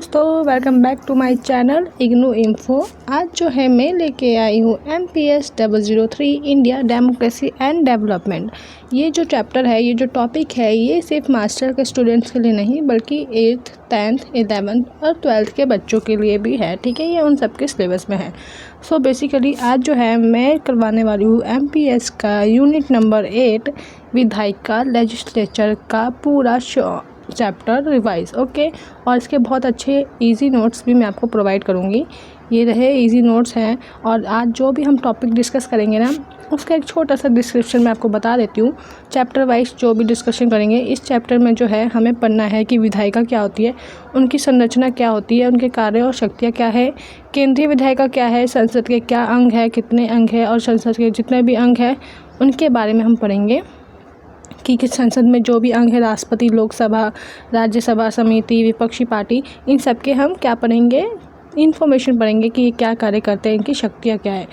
दोस्तों, welcome back to my channel IGNOU info. आज जो है मैं लेके आई हूँ MPS 003 India democracy and development. ये जो चैप्टर है, ये जो टॉपिक है, ये सिर्फ मास्टर के स्टूडेंट्स के लिए नहीं बल्कि 8th 10th 11th और 12th के बच्चों के लिए भी है। ठीक है, ये उन सबके सिलेबस में है। सो बेसिकली आज जो है मैं करवाने वाली हूँ MPS का यूनिट नंबर 8 विधायिका लेजिस्लेचर का पूरा चैप्टर रिवाइज। ओके, और इसके बहुत अच्छे इजी नोट्स भी मैं आपको प्रोवाइड करूँगी। ये रहे इजी नोट्स हैं। और आज जो भी हम टॉपिक डिस्कस करेंगे ना, उसका एक छोटा सा डिस्क्रिप्शन मैं आपको बता देती हूँ। चैप्टर वाइज जो भी डिस्कशन करेंगे, इस चैप्टर में जो है हमें पढ़ना है कि विधायिका क्या होती है, उनकी संरचना क्या होती है, उनके कार्य और शक्तियाँ क्या है, केंद्रीय विधायिका क्या है, संसद के क्या अंग है, कितने अंग है, और संसद के जितने भी अंग हैं उनके बारे में हम पढ़ेंगे कि किस संसद में जो भी अंग है, राष्ट्रपति, लोकसभा, राज्यसभा, समिति, विपक्षी पार्टी, इन सब के हम क्या पढ़ेंगे, इन्फॉर्मेशन पढ़ेंगे कि ये क्या कार्य करते हैं, इनकी शक्तियाँ क्या है।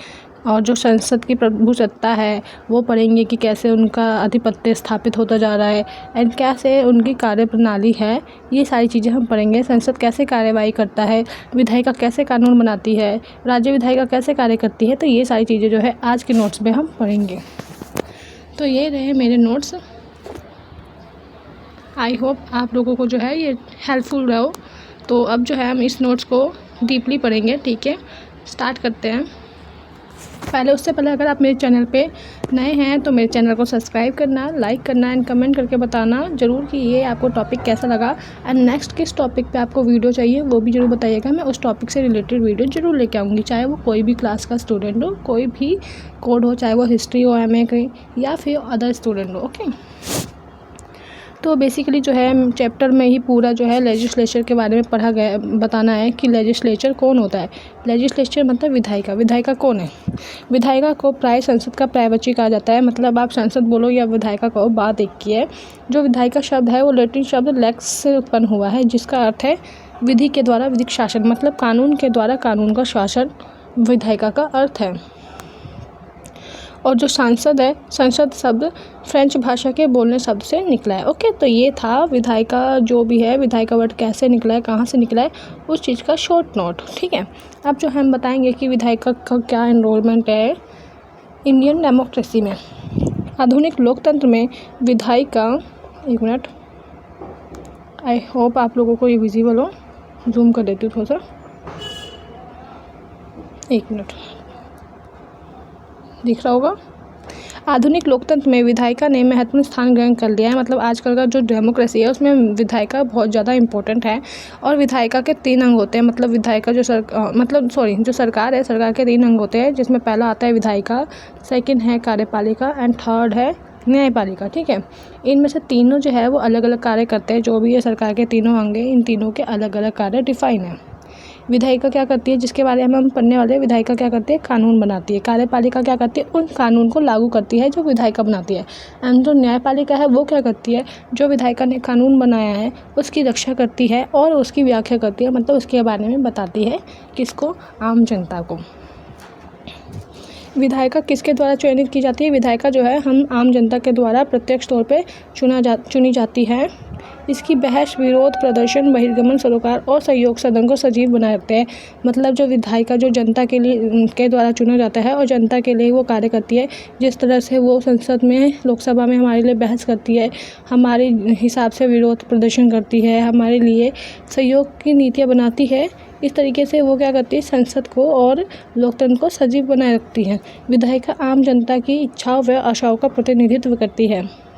और जो संसद की प्रभुसत्ता है वो पढ़ेंगे कि कैसे उनका आधिपत्य स्थापित होता जा रहा है एंड कैसे उनकी कार्यप्रणाली है। ये सारी चीज़ें हम पढ़ेंगे। संसद कैसे कार्यवाही करता है, विधायिका कैसे कानून बनाती है, राज्य विधायिका कैसे कार्य करती है। तो ये सारी चीज़ें जो है आज के नोट्स में हम पढ़ेंगे। तो ये रहे मेरे नोट्स। आई होप आप लोगों को जो है ये हेल्पफुल रहो। तो अब जो है हम इस नोट्स को डीपली पढ़ेंगे। ठीक है, स्टार्ट करते हैं। उससे पहले अगर आप मेरे चैनल पे नए हैं तो मेरे चैनल को सब्सक्राइब करना, लाइक करना एंड कमेंट करके बताना ज़रूर कि ये आपको टॉपिक कैसा लगा एंड नेक्स्ट किस टॉपिक पे आपको वीडियो चाहिए वो भी ज़रूर बताइएगा। मैं उस टॉपिक से रिलेटेड वीडियो ज़रूर लेके आऊँगी, चाहे वो कोई भी क्लास का स्टूडेंट हो, कोई भी कोड हो, चाहे वो हिस्ट्री हो, MA की, या फिर अदर स्टूडेंट हो। ओके, तो बेसिकली जो है चैप्टर में ही पूरा जो है लेजिस्लेचर के बारे में पढ़ा गया, बताना है कि लेजिस्लेचर कौन होता है। लेजिस्लेचर मतलब विधायिका। विधायिका कौन है? विधायिका को प्राय संसद का पर्यवेक्षी कहा जाता है। मतलब आप संसद बोलो या विधायिका कहो, बात एक की है। जो विधायिका शब्द है वो लैटिन शब्द लेक्स से उत्पन्न हुआ है, जिसका अर्थ है विधि के द्वारा विधिक शासन, मतलब कानून के द्वारा कानून का शासन विधायिका का अर्थ है। और जो सांसद है, संसद शब्द फ्रेंच भाषा के बोलने शब्द से निकला है। ओके, तो ये था विधायिका जो भी है, विधायिका वर्ड कैसे निकला है, कहाँ से निकला है, उस चीज़ का शॉर्ट नोट। ठीक है, अब जो हम बताएंगे कि विधायिका का क्या एनरोलमेंट है इंडियन डेमोक्रेसी में। आधुनिक लोकतंत्र में विधायिका, एक मिनट, आई होप आप लोगों को ये विजिबल हो, जूम कर देती हूँ थोड़ा सा, एक मिनट, दिख रहा होगा। आधुनिक लोकतंत्र में विधायिका ने महत्वपूर्ण स्थान ग्रहण कर लिया है। मतलब आजकल का जो डेमोक्रेसी है उसमें विधायिका बहुत ज़्यादा इंपॉर्टेंट है। और विधायिका के 3 अंग होते हैं। मतलब विधायिका जो जो सरकार है, सरकार के 3 अंग होते हैं, जिसमें पहला आता है विधायिका, सेकंड है कार्यपालिका एंड थर्ड है न्यायपालिका। ठीक है, इनमें से तीनों जो है वो अलग अलग कार्य करते हैं। जो भी ये सरकार के तीनों अंग हैं, इन तीनों के अलग अलग कार्य डिफाइन है। विधायिका क्या करती है, जिसके बारे में हम पढ़ने वाले हैं, विधायिका क्या करती है, कानून बनाती है। कार्यपालिका क्या करती है, उन कानून को लागू करती है जो विधायिका बनाती है। एंड जो न्यायपालिका है वो क्या करती है, जो विधायिका ने कानून बनाया है उसकी रक्षा करती है और उसकी व्याख्या करती है, मतलब उसके बारे में बताती है किसको, आम जनता को। विधायिका किसके द्वारा चयनित की जाती है? विधायिका जो है हम आम जनता के द्वारा प्रत्यक्ष तौर पे चुनी जाती है। इसकी बहस, विरोध, प्रदर्शन, बहिर्गमन, सरोकार और सहयोग सदन को सजीव बनाए रखते हैं। मतलब जो विधायिका जो जनता के लिए के द्वारा चुना जाता है और जनता के लिए वो कार्य करती है। जिस तरह से वो संसद में, लोकसभा में हमारे लिए बहस करती है, हमारे हिसाब से विरोध प्रदर्शन करती है, हमारे लिए सहयोग की नीतियाँ बनाती है, इस तरीके से वो क्या करती है, संसद को और लोकतंत्र को सजीव बनाए रखती है। विधायिका आम जनता की इच्छाओं व आशाओं का प्रतिनिधित्व करती है।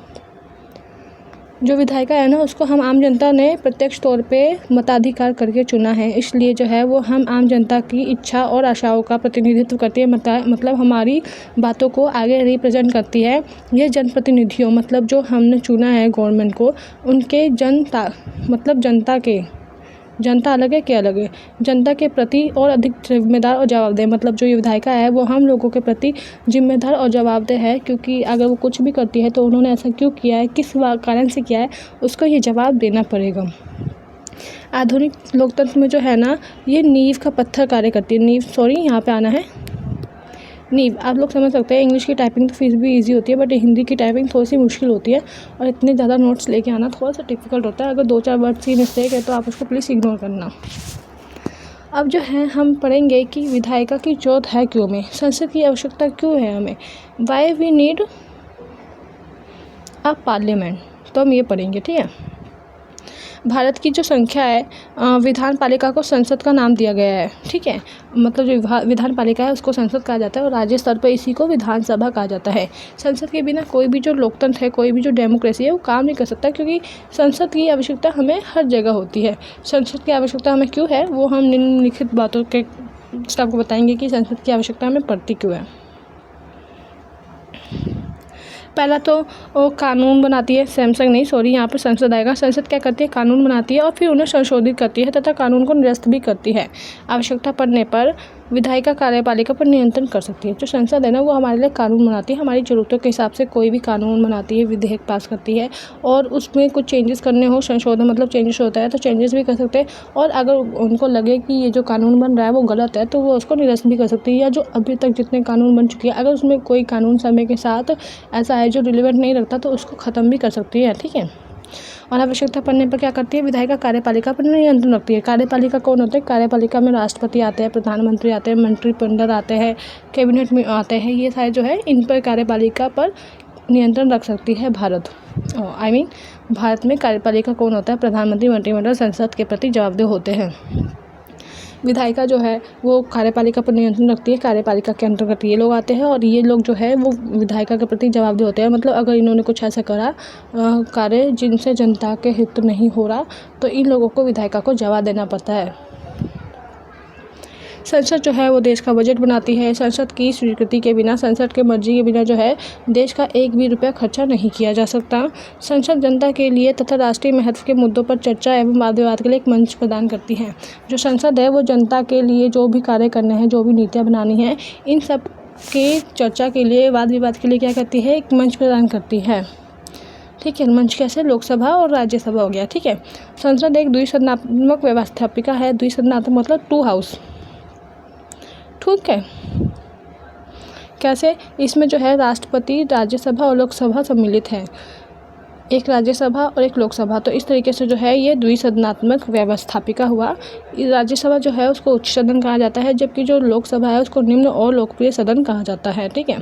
जो विधायिका है ना, उसको हम आम जनता ने प्रत्यक्ष तौर पे मताधिकार करके चुना है, इसलिए जो है वो हम आम जनता की इच्छा और आशाओं का प्रतिनिधित्व करती है। मतलब हमारी बातों को आगे रिप्रेजेंट करती है। ये जनप्रतिनिधियों, मतलब जो हमने चुना है गवर्नमेंट को, उनके जनता अलग है, क्या अलग है, जनता के प्रति और अधिक जिम्मेदार और जवाबदेह। मतलब जो ये विधायिका है वो हम लोगों के प्रति जिम्मेदार और जवाबदेह है, क्योंकि अगर वो कुछ भी करती है तो उन्होंने ऐसा क्यों किया है, किस कारण से किया है, उसको ये जवाब देना पड़ेगा। आधुनिक लोकतंत्र में जो है ना, ये नींव का पत्थर कार्य करती है। यहाँ पे आना है। नींव। आप लोग समझ सकते हैं इंग्लिश की टाइपिंग तो फिर भी इजी होती है, बट हिंदी की टाइपिंग थोड़ी सी मुश्किल होती है और इतने ज़्यादा नोट्स लेके आना थोड़ा सा डिफिकल्ट होता है। अगर 2-4 वर्ड्स की मिस्टेक है तो आप उसको प्लीज़ इग्नोर करना। अब जो है हम पढ़ेंगे कि विधायिका की जरूरत है क्यों हमें, संसद की आवश्यकता क्यों है हमें, why we need a parliament. तो हम ये पढ़ेंगे, ठीक है। भारत की जो संख्या है, विधान पालिका को संसद का नाम दिया गया है, ठीक है। मतलब जो विधान पालिका है उसको संसद कहा जाता है और राज्य स्तर पर इसी को विधानसभा कहा जाता है। संसद के बिना कोई भी जो लोकतंत्र है, कोई भी जो डेमोक्रेसी है वो काम नहीं कर सकता, क्योंकि संसद की आवश्यकता हमें हर जगह होती है। संसद की आवश्यकता हमें क्यों है वो हम निम्नलिखित बातों के आपको बताएंगे कि संसद की आवश्यकता हमें पड़ती क्यों है। पहला तो वो कानून बनाती है, यहाँ पर संसद आएगा। संसद क्या करती है, कानून बनाती है और फिर उन्हें संशोधित करती है तथा कानून को निरस्त भी करती है। आवश्यकता पड़ने पर विधायिका कार्यपालिका पर नियंत्रण कर सकती है। जो संसद है ना वो हमारे लिए कानून बनाती है, हमारी ज़रूरतों के हिसाब से कोई भी कानून बनाती है, विधेयक पास करती है और उसमें कुछ चेंजेस करने हो, संशोधन मतलब चेंजेस होता है तो चेंजेस भी कर सकते हैं। और अगर उनको लगे कि ये जो कानून बन रहा है वो गलत है तो वो उसको निरस्त भी कर सकती है, या जो अभी तक जितने कानून बन चुके हैं अगर उसमें कोई कानून समय के साथ ऐसा है जो रिलेवेंट नहीं रखता तो उसको ख़त्म भी कर सकती है, ठीक है। और आवश्यकता पड़ने पर क्या करती है, विधायिका कार्यपालिका पर नियंत्रण रखती है। कार्यपालिका कौन होते हैं, कार्यपालिका में राष्ट्रपति आते हैं, प्रधानमंत्री आते हैं, मंत्रिमंडल आते हैं, कैबिनेट में आते हैं, ये सारे जो है इन पर कार्यपालिका पर नियंत्रण रख सकती है भारत। भारत में कार्यपालिका कौन होता है, प्रधानमंत्री, मंत्रिमंडल, संसद के प्रति जवाबदेह होते हैं। विधायिका जो है वो कार्यपालिका पर नियंत्रण रखती है, कार्यपालिका के अंतर्गत ये लोग आते हैं और ये लोग जो है वो विधायिका के प्रति जवाबदेह होते हैं। मतलब अगर इन्होंने कुछ ऐसा करा कार्य जिनसे जनता के हित नहीं हो रहा तो इन लोगों को विधायिका को जवाब देना पड़ता है। संसद जो है वो देश का बजट बनाती है। संसद की स्वीकृति के बिना, संसद के मर्जी के बिना जो है देश का एक भी रुपया खर्चा नहीं किया जा सकता। संसद जनता के लिए तथा राष्ट्रीय महत्व के मुद्दों पर चर्चा एवं वाद विवाद के लिए एक मंच प्रदान करती है। जो संसद है वो जनता के लिए जो भी कार्य करने हैं, जो भी नीतियाँ बनानी हैं, इन सब के चर्चा के लिए, वाद विवाद के लिए क्या करती है, एक मंच प्रदान करती है, ठीक है। मंच कैसे, लोकसभा और राज्यसभा हो गया, ठीक है। संसद एक द्विसदनात्मक व्यवस्थापिका है। द्विसदनात्मक मतलब 2 हाउस, ठीक है। कैसे, इसमें जो है राष्ट्रपति, राज्यसभा और लोकसभा सम्मिलित है, एक राज्यसभा और एक लोकसभा। तो इस तरीके से जो है ये द्विसदनात्मक व्यवस्थापिका हुआ। राज्यसभा जो है उसको उच्च सदन कहा जाता है, जबकि जो लोकसभा है उसको निम्न और लोकप्रिय सदन कहा जाता है, ठीक है।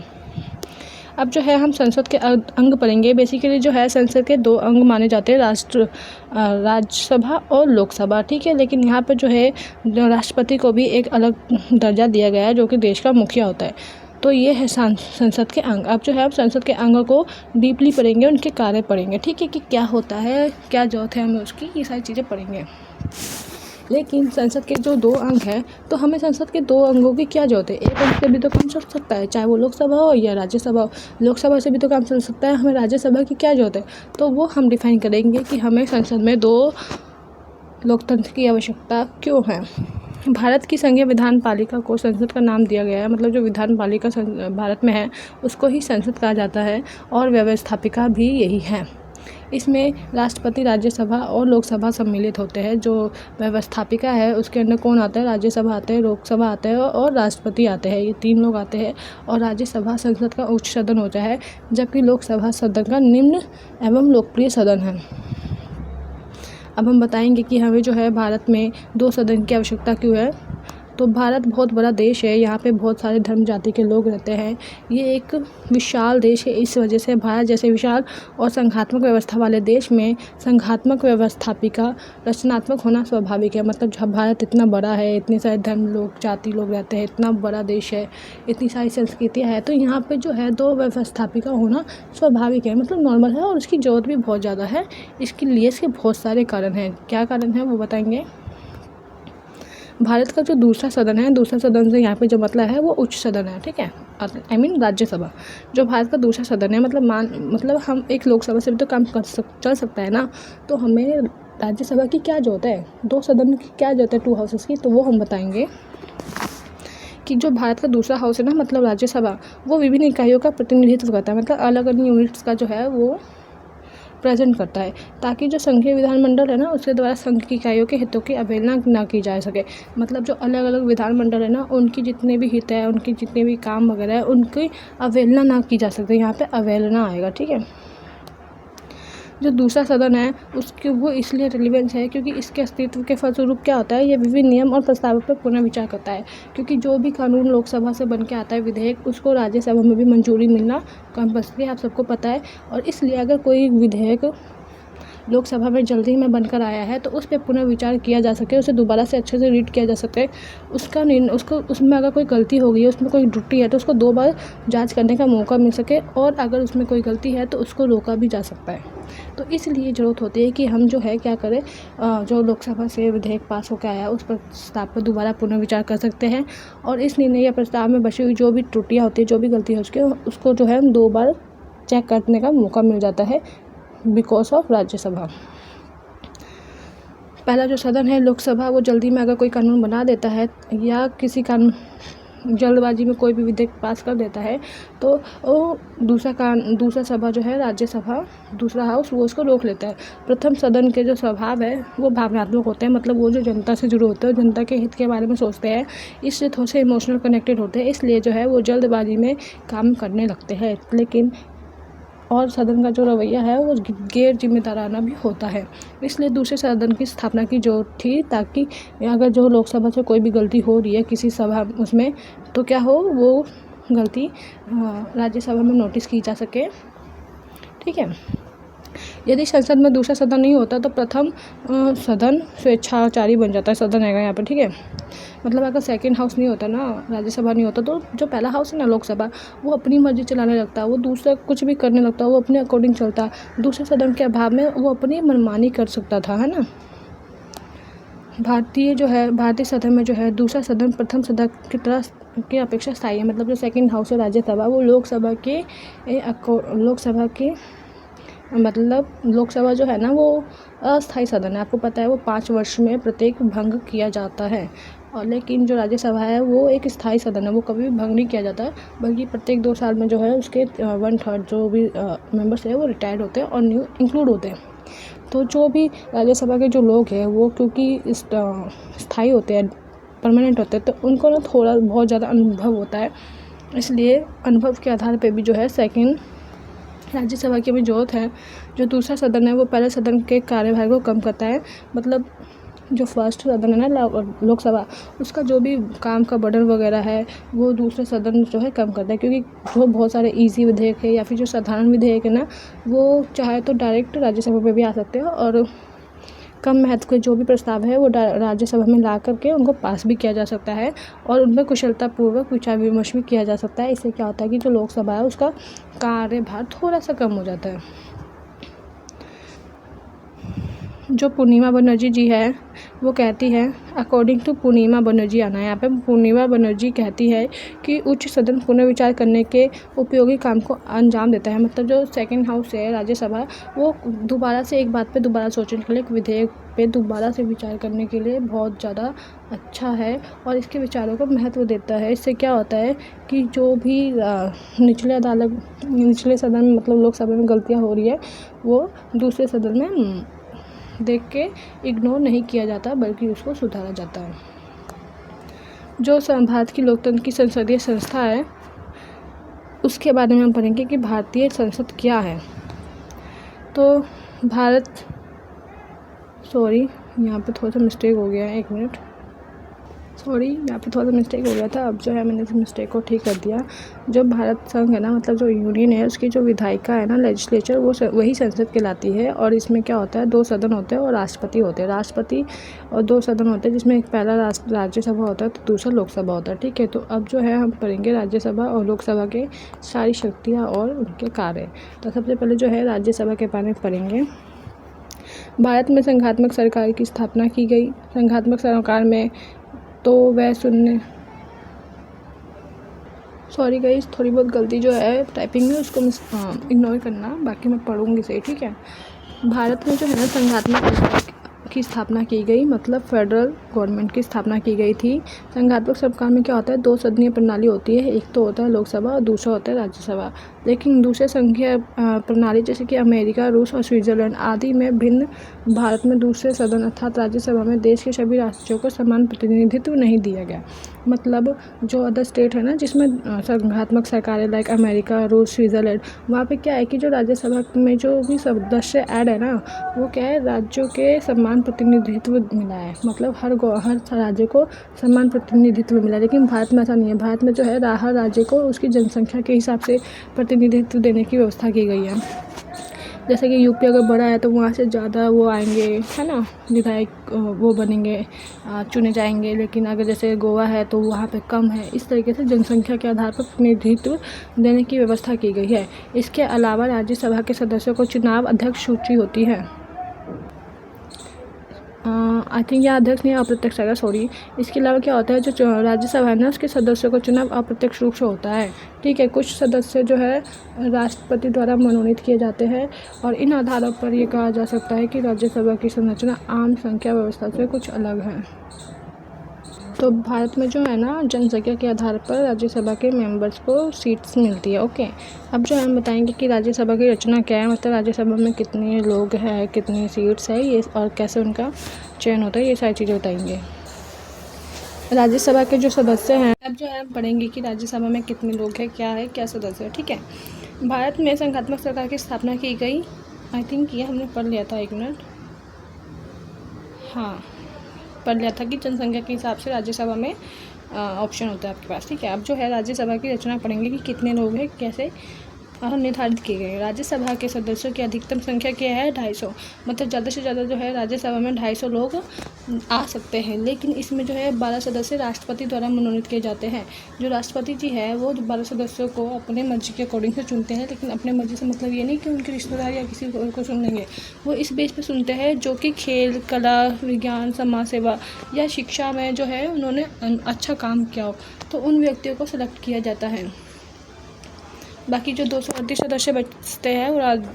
अब जो है हम संसद के अंग पढ़ेंगे। बेसिकली जो है संसद के 2 अंग माने जाते हैं, राज्यसभा और लोकसभा, ठीक है। लेकिन यहाँ पर जो है राष्ट्रपति को भी एक अलग दर्जा दिया गया है जो कि देश का मुखिया होता है। तो ये है संसद के अंग। अब जो है हम संसद के अंग को डीपली पढ़ेंगे, उनके कार्य पढ़ेंगे, ठीक है, कि क्या होता है, क्या जरूरत है हमें उसकी, ये सारी चीज़ें पढ़ेंगे। लेकिन संसद के जो 2 अंग हैं तो हमें संसद के 2 अंगों की क्या जरूरत है। एक अंग से भी तो काम चल सकता है, चाहे वो लोकसभा हो या राज्यसभा हो। लोकसभा से भी तो काम चल सकता है, हमें राज्यसभा की क्या जरूरत है। तो वो हम डिफाइन करेंगे कि हमें संसद में 2 लोकतंत्र की आवश्यकता क्यों है। भारत की संघीय विधान पालिका को संसद का नाम दिया गया है। मतलब जो विधान पालिका भारत में है उसको ही संसद कहा जाता है और व्यवस्थापिका भी यही है। इसमें राष्ट्रपति, राज्यसभा और लोकसभा सम्मिलित होते हैं। जो व्यवस्थापिका है उसके अंदर कौन आता है, राज्यसभा आते हैं, लोकसभा आते हैं और राष्ट्रपति आते हैं, ये 3 लोग आते हैं। और राज्यसभा संसद का उच्च सदन होता है, जबकि लोकसभा सदन का निम्न एवं लोकप्रिय सदन है। अब हम बताएंगे कि हमें जो है भारत में 2 सदन की आवश्यकता क्यों है। तो भारत बहुत बड़ा देश है, यहाँ पे बहुत सारे धर्म जाति के लोग रहते हैं। ये एक विशाल देश है, इस वजह से भारत जैसे विशाल और संघात्मक व्यवस्था वाले देश में संघात्मक व्यवस्थापिका रचनात्मक होना स्वाभाविक है। मतलब जब भारत इतना बड़ा है, इतने सारे धर्म लोग, जाति लोग रहते हैं, इतना बड़ा देश है, इतनी सारी संस्कृतियाँ हैं, तो यहाँ पर जो है 2 व्यवस्थापिका होना स्वाभाविक है, मतलब नॉर्मल है। और उसकी ज़रूरत भी बहुत ज़्यादा है। इसके लिए इसके बहुत सारे कारण हैं। क्या कारण है वो बताएंगे। भारत का जो दूसरा सदन है, दूसरा सदन से यहाँ पे जो मतलब है वो उच्च सदन है, ठीक है, राज्यसभा। जो भारत का दूसरा सदन है, मतलब हम एक लोकसभा से भी तो काम चल सकता है ना। तो हमें राज्यसभा की क्या जरूरत है, 2 सदन की क्या जरूरत है, 2 हाउसेस की। तो वो हम बताएंगे कि जो भारत का दूसरा हाउस है ना, मतलब राज्यसभा, वो विभिन्न इकाइयों का प्रतिनिधित्व करता है। मतलब अलग अलग यूनिट्स का जो है वो प्रेजेंट करता है, ताकि जो संघीय विधानमंडल है ना उसके द्वारा संघ की इकाइयों के हितों की अवहेलना ना की जा सके। मतलब जो अलग अलग विधानमंडल है ना उनकी जितने भी हित है, उनकी जितने भी काम वगैरह है, उनकी अवहेलना ना की जा सकती। यहाँ पे अवहेलना आएगा, ठीक है। जो दूसरा सदन है उसके वो इसलिए रिलेवेंस है क्योंकि इसके अस्तित्व के फलस्वरूप क्या होता है, ये विभिन्न नियम और प्रस्तावों पर पुनः विचार करता है। क्योंकि जो भी कानून लोकसभा से बन के आता है विधेयक, उसको राज्यसभा में भी मंजूरी मिलना कंपल्सरी, आप सबको पता है। और इसलिए अगर कोई विधेयक लोकसभा में जल्दी में बनकर आया है तो उस पर पुनः विचार किया जा सके, उसे दोबारा से अच्छे से रीड किया जा सके, उसको उसमें अगर कोई गलती हो गई है, उसमें कोई त्रुटि है तो उसको 2 बार जांच करने का मौका मिल सके, और अगर उसमें कोई गलती है तो उसको रोका भी जा सकता है। तो इसलिए ज़रूरत होती है कि हम जो है क्या करें, जो लोकसभा से विधेयक पास होकर आया उस प्रस्ताव पर दोबारा पुनः विचार कर सकते हैं, और इस निर्णय या प्रस्ताव में बची हुई जो भी त्रुटियाँ होती है, जो भी गलती हो उसके उसको जो है 2 बार चेक करने का मौका मिल जाता है बिकॉज ऑफ राज्यसभा। पहला जो सदन है लोकसभा, वो जल्दी में अगर कोई कानून बना देता है या किसी कानून जल्दबाजी में कोई भी विधेयक पास कर देता है तो वो दूसरा सभा जो है राज्यसभा, दूसरा हाउस, वो उसको रोक लेता है। प्रथम सदन के जो स्वभाव है वो भावनात्मक होते हैं, मतलब वो जो जनता से जुड़े होते हैं, जनता के हित के बारे में सोचते हैं, इससे थोड़े से इमोशनल कनेक्टेड होते हैं, इसलिए जो है वो जल्दबाजी में काम करने लगते हैं। लेकिन और सदन का जो रवैया है वो गैर जिम्मेदाराना भी होता है। इसलिए दूसरे सदन की स्थापना की जरूरत थी, ताकि अगर जो लोकसभा से कोई भी गलती हो रही है किसी सभा उसमें, तो क्या हो, वो गलती राज्यसभा में नोटिस की जा सके, ठीक है। यदि संसद में दूसरा सदन नहीं होता तो प्रथम सदन स्वेच्छाचारी बन जाता है, सदन आएगा यहाँ पर, ठीक है। मतलब अगर सेकंड हाउस नहीं होता ना, राज्यसभा नहीं होता, तो जो पहला हाउस है ना लोकसभा, वो अपनी मर्जी चलाने लगता, वो दूसरा कुछ भी करने लगता, वो अपने अकॉर्डिंग चलता। दूसरे सदन के अभाव में वो अपनी मनमानी कर सकता था, है ना। भारतीय सदन में जो है दूसरा सदन प्रथम सदन की तरह की अपेक्षा स्थायी है। मतलब जो सेकंड हाउस है राज्यसभा, वो लोकसभा जो है ना वो अस्थायी सदन है। आपको पता है वो 5 वर्ष में प्रत्येक भंग किया जाता है, और लेकिन जो राज्यसभा है वो एक स्थायी सदन है, वो कभी भी भंग नहीं किया जाता, बल्कि प्रत्येक 2 साल में जो है उसके 1/3 जो भी मेंबर्स है वो रिटायर्ड होते हैं और न्यू इंक्लूड होते हैं। तो जो भी राज्यसभा के जो लोग हैं वो क्योंकि स्थायी होते हैं, परमानेंट होते हैं, तो उनको ना थोड़ा बहुत ज़्यादा अनुभव होता है। इसलिए अनुभव के आधार पर भी जो है सेकंड राज्यसभा की भी जरूरत है। जो दूसरा सदन है वो पहले सदन के कार्यभार को कम करता है। मतलब जो फर्स्ट सदन है ना लोकसभा, उसका जो भी काम का बर्डन वगैरह है वो दूसरा सदन जो है कम करता है, क्योंकि जो बहुत सारे इजी विधेयक है या फिर जो साधारण विधेयक है ना, वो चाहे तो डायरेक्ट राज्यसभा में भी आ सकते हैं, और कम महत्व के जो भी प्रस्ताव है वो राज्यसभा में ला करके उनको पास भी किया जा सकता है, और उनमें कुशलतापूर्वक विचार विमर्श भी किया जा सकता है। इससे क्या होता है कि जो लोकसभा है उसका कार्यभार थोड़ा सा कम हो जाता है। जो पूर्णिमा बनर्जी जी है वो कहती है, अकॉर्डिंग टू पूर्णिमा बनर्जी आना है यहाँ पे, पूर्णिमा बनर्जी कहती है कि उच्च सदन पुनर्विचार करने के उपयोगी काम को अंजाम देता है। मतलब जो सेकंड हाउस है राज्यसभा, वो दोबारा से एक बात पे दोबारा सोचने के लिए, एक विधेयक पे दोबारा से विचार करने के लिए बहुत ज़्यादा अच्छा है, और इसके विचारों को महत्व देता है। इससे क्या होता है कि जो भी निचले सदन में, मतलब लोकसभा में गलतियाँ हो रही है, वो दूसरे सदन में देख के इग्नोर नहीं किया जाता, बल्कि उसको सुधारा जाता है। जो भारत की लोकतंत्र की संसदीय संस्था है उसके बारे में हम पढ़ेंगे कि भारतीय संसद क्या है। तो यहाँ पे थोड़ा सा मिस्टेक हो गया है, 1 मिनट, यहाँ पे थोड़ा सा मिस्टेक हो गया था। अब जो है मैंने इस मिस्टेक को ठीक कर दिया। जो भारत संघ है ना, मतलब जो यूनियन है, उसकी जो विधायिका है ना, लेजिस्लेचर, वो वही संसद कहलाती है। और इसमें क्या होता है, 2 सदन होते हैं और राष्ट्रपति होते हैं। राष्ट्रपति और 2 सदन होते हैं, जिसमें एक पहला राज्यसभा होता है तो दूसरा लोकसभा होता है, ठीक है। तो अब जो है हम पढ़ेंगे राज्यसभा और लोकसभा के सारी शक्तियाँ और उनके कार्य। तो सबसे पहले जो है राज्यसभा के बारे में पढ़ेंगे। भारत में संघात्मक सरकार की स्थापना की गई। संघात्मक सरकार में तो वह सॉरी गाइस, थोड़ी बहुत गलती जो है टाइपिंग में, उसको इग्नोर करना, बाकी मैं पढ़ूंगी सही, ठीक है। भारत में जो है ना संघात्मक सरकार की स्थापना की गई, मतलब फेडरल गवर्नमेंट की स्थापना की गई थी। संघात्मक सरकार में क्या होता है, 2 सदनीय प्रणाली होती है, एक तो होता है लोकसभा और दूसरा होता है राज्यसभा। लेकिन दूसरे संघीय प्रणाली जैसे कि अमेरिका, रूस और स्विट्ज़रलैंड आदि में भिन्न। भारत में दूसरे सदन अर्थात राज्यसभा में देश के सभी राज्यों को समान प्रतिनिधित्व नहीं दिया गया। मतलब जो अदर स्टेट है ना, जिसमें संघात्मक सरकारें लाइक अमेरिका, रूस, स्विट्ज़रलैंड, वहाँ पे क्या है कि जो राज्यसभा में जो भी सदस्य ऐड है ना, वो क्या है, राज्यों के समान प्रतिनिधित्व मिला है। मतलब हर राज्य को समान प्रतिनिधित्व मिला है। लेकिन भारत में ऐसा नहीं है। भारत में जो है हर राज्य को उसकी जनसंख्या के हिसाब से प्रतिनिधित्व देने की व्यवस्था की गई है। जैसे कि यूपी अगर बड़ा है तो वहाँ से ज़्यादा वो आएंगे, है ना, विधायक वो बनेंगे, चुने जाएंगे। लेकिन अगर जैसे गोवा है तो वहाँ पे कम है। इस तरीके से जनसंख्या के आधार पर प्रतिनिधित्व देने की व्यवस्था की गई है। इसके अलावा राज्यसभा के सदस्यों को चुनाव अध्यक्ष सूची होती है। आई थिंक यह अध्यक्ष नहीं, अप्रत्यक्ष है, सॉरी। इसके अलावा क्या होता है, जो राज्यसभा है ना, उसके सदस्यों का चुनाव अप्रत्यक्ष रूप से होता है। ठीक है, कुछ सदस्य जो है राष्ट्रपति द्वारा मनोनीत किए जाते हैं और इन आधारों पर यह कहा जा सकता है कि राज्यसभा की संरचना आम संख्या व्यवस्था से कुछ अलग है। तो भारत में जो है ना, जनसंख्या के आधार पर राज्यसभा के मेंबर्स को सीट्स मिलती है। ओके, अब जो हम बताएंगे कि राज्यसभा की रचना क्या है, मतलब राज्यसभा में कितने लोग हैं, कितनी सीट्स है, ये और कैसे उनका चयन होता है, ये सारी चीज़ें बताएंगे। राज्यसभा के जो सदस्य हैं, अब जो है हम पढ़ेंगे कि राज्यसभा में कितने लोग हैं, क्या है, क्या सदस्य है। ठीक है, भारत में संघात्मक सरकार की स्थापना की गई। आई थिंक ये हमने पढ़ लिया था, 1 मिनट, हाँ पढ़ लिया था कि जनसंख्या के हिसाब से राज्यसभा में ऑप्शन होता है आपके पास। ठीक है, अब जो है राज्यसभा की रचना पढ़ेंगे कि कितने लोग हैं, कैसे निर्धारित किए गए। राज्यसभा के सदस्यों की अधिकतम संख्या क्या है, 250। मतलब ज़्यादा से ज़्यादा जो है राज्यसभा में 250 लोग आ सकते हैं। लेकिन इसमें जो है 12 सदस्य राष्ट्रपति द्वारा मनोनीत किए जाते हैं। जो राष्ट्रपति जी है वो 12 सदस्यों को अपने मर्जी के अकॉर्डिंग से चुनते हैं। लेकिन अपने मर्जी से मतलब ये नहीं कि उनके रिश्तेदार या किसी को चुन लेंगे। वो इस बेस पे चुनते हैं जो कि खेल, कला, विज्ञान, समाज सेवा या शिक्षा में जो है उन्होंने अच्छा काम किया हो, तो उन व्यक्तियों को सेलेक्ट किया जाता है। बाकी जो 238 सदस्य बचते हैं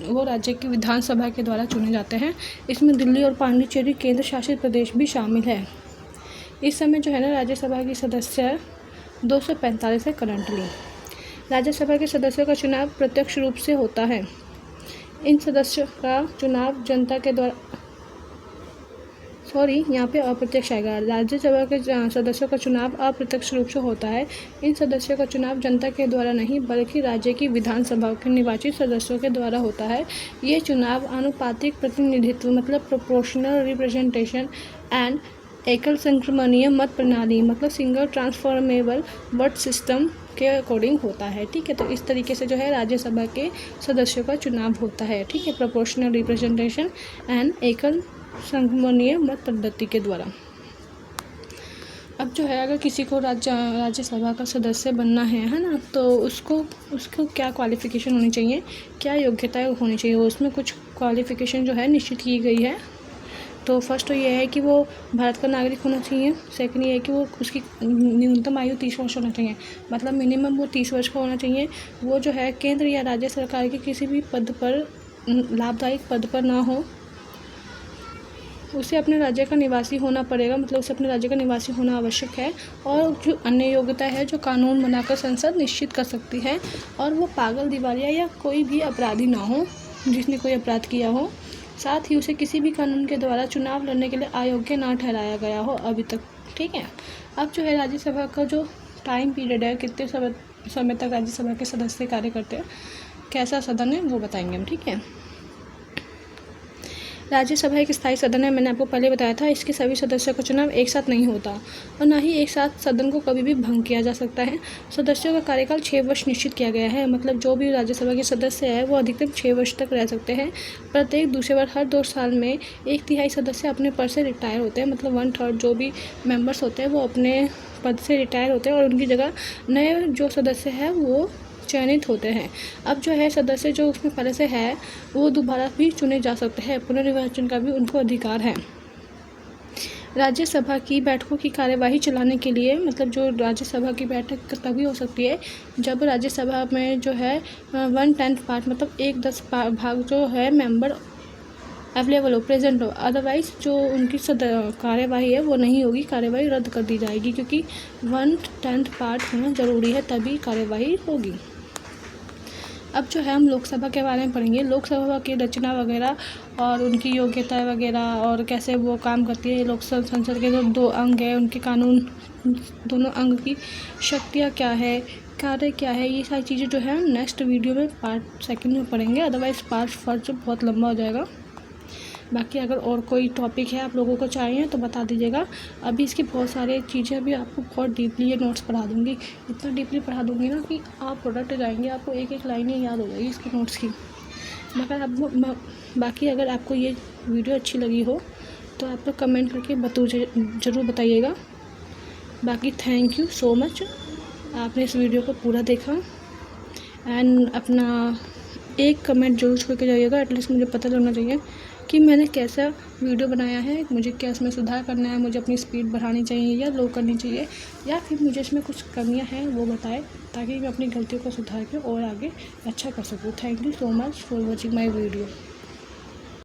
वो राज्य की विधानसभा के द्वारा चुने जाते हैं। इसमें दिल्ली और पांडिचेरी केंद्र शासित प्रदेश भी शामिल है। इस समय जो है ना राज्यसभा की सदस्य 245 है करंटली। राज्यसभा के सदस्यों का चुनाव प्रत्यक्ष रूप से होता है। इन सदस्यों का चुनाव जनता के द्वारा यहाँ पे अप्रत्यक्ष आएगा। राज्यसभा के सदस्यों का चुनाव अप्रत्यक्ष रूप से होता है। इन सदस्यों का चुनाव जनता के द्वारा नहीं बल्कि राज्य की विधानसभा के निर्वाचित सदस्यों के द्वारा होता है। ये चुनाव आनुपातिक प्रतिनिधित्व मतलब प्रोपोर्शनल रिप्रेजेंटेशन एंड एकल संक्रमणीय मत प्रणाली मतलब सिंगल ट्रांसफॉर्मेबल वोट सिस्टम के अकॉर्डिंग होता है। ठीक है, तो इस तरीके से जो है राज्यसभा के सदस्यों का चुनाव होता है। ठीक है, प्रोपोर्शनल रिप्रेजेंटेशन एंड एकल संक्रमणीय मत पद्धति के द्वारा। अब जो है अगर किसी को राज्यसभा का सदस्य बनना है ना, तो उसको क्या क्वालिफ़िकेशन होनी चाहिए, क्या योग्यताएं होनी चाहिए, उसमें कुछ क्वालिफ़िकेशन जो है निश्चित की गई है। तो फर्स्ट तो ये है कि वो भारत का नागरिक होना चाहिए। सेकंड ये है कि वो उसकी न्यूनतम आयु 30 वर्ष होना चाहिए, मतलब मिनिमम वो 30 वर्ष का होना चाहिए। वो जो है केंद्र या राज्य सरकार के किसी भी पद पर लाभदायक पद पर ना हो। उसे अपने राज्य का निवासी होना पड़ेगा, मतलब उसे अपने राज्य का निवासी होना आवश्यक है। और जो अन्य योग्यता है जो कानून बनाकर संसद निश्चित कर सकती है। और वो पागल, दिवालिया या कोई भी अपराधी ना हो जिसने कोई अपराध किया हो। साथ ही उसे किसी भी कानून के द्वारा चुनाव लड़ने के लिए अयोग्य ना ठहराया गया हो अभी तक। ठीक है, अब जो है राज्यसभा का जो टाइम पीरियड है, कितने समय तक राज्यसभा के सदस्य कार्य करते हैं, कैसा सदन है, वो बताएंगे हम। ठीक है, राज्यसभा एक स्थायी सदन है, मैंने आपको पहले बताया था। इसके सभी सदस्यों का चुनाव एक साथ नहीं होता और ना ही एक साथ सदन को कभी भी भंग किया जा सकता है। सदस्यों का कार्यकाल 6 वर्ष निश्चित किया गया है, मतलब जो भी राज्यसभा के सदस्य है वो अधिकतम 6 वर्ष तक रह सकते हैं। प्रत्येक दूसरे बार हर 2 साल में 1/3 सदस्य अपने पद से रिटायर होते हैं, मतलब 1/3 जो भी मेंबर्स होते हैं वो अपने पद से रिटायर होते हैं और उनकी जगह नए जो सदस्य हैं वो चयनित होते हैं। अब जो है सदस्य जो उसमें पहले से है वो दोबारा भी चुने जा सकते हैं, पुनर्निर्वाचन का भी उनको अधिकार है। राज्यसभा की बैठकों की कार्यवाही चलाने के लिए, मतलब जो राज्यसभा की बैठक तभी हो सकती है जब राज्यसभा में जो है 1/10 पार्ट मतलब 1/10 भाग जो है मेंबर अवेलेबल हो, प्रेजेंट हो। अदरवाइज़ जो उनकी कार्यवाही है वो नहीं होगी, कार्यवाही रद्द कर दी जाएगी, क्योंकि 1/10 पार्ट होना ज़रूरी है तभी कार्यवाही होगी। अब जो है हम लोकसभा के बारे में पढ़ेंगे। लोकसभा की रचना वगैरह और उनकी योग्यता वगैरह और कैसे वो काम करती है। लोकसभा संसद के जो 2 अंग हैं, उनके कानून, दोनों अंग की शक्तियाँ क्या है, कार्य क्या है, ये सारी चीज़ें जो है हम नेक्स्ट वीडियो में पार्ट 2 में पढ़ेंगे। अदरवाइज़ पार्ट 1 जो बहुत लंबा हो जाएगा। बाकी अगर और कोई टॉपिक है आप लोगों को चाहिए तो बता दीजिएगा। अभी इसकी बहुत सारी चीज़ें अभी आपको बहुत डीपली ये नोट्स पढ़ा दूँगी। इतना डीपली पढ़ा दूँगी ना कि आप प्रोडक्ट जाएंगे, आपको एक एक लाइनें याद हो जाएगी इसकी नोट्स की। बाकी अगर आपको ये वीडियो अच्छी लगी हो तो आप लोग कमेंट करके ज़रूर बताइएगा। बाकी थैंक यू सो मच, आपने इस वीडियो को पूरा देखा। एंड अपना एक कमेंट जरूर छोड़ के जाइएगा। एटलीस्ट मुझे पता लगना चाहिए कि मैंने कैसा वीडियो बनाया है, मुझे क्या इसमें सुधार करना है, मुझे अपनी स्पीड बढ़ानी चाहिए या लो करनी चाहिए, या फिर मुझे इसमें कुछ कमियां हैं वो बताएं, ताकि मैं अपनी गलतियों को सुधार के और आगे अच्छा कर सकूँ। Thank you so much for watching my video.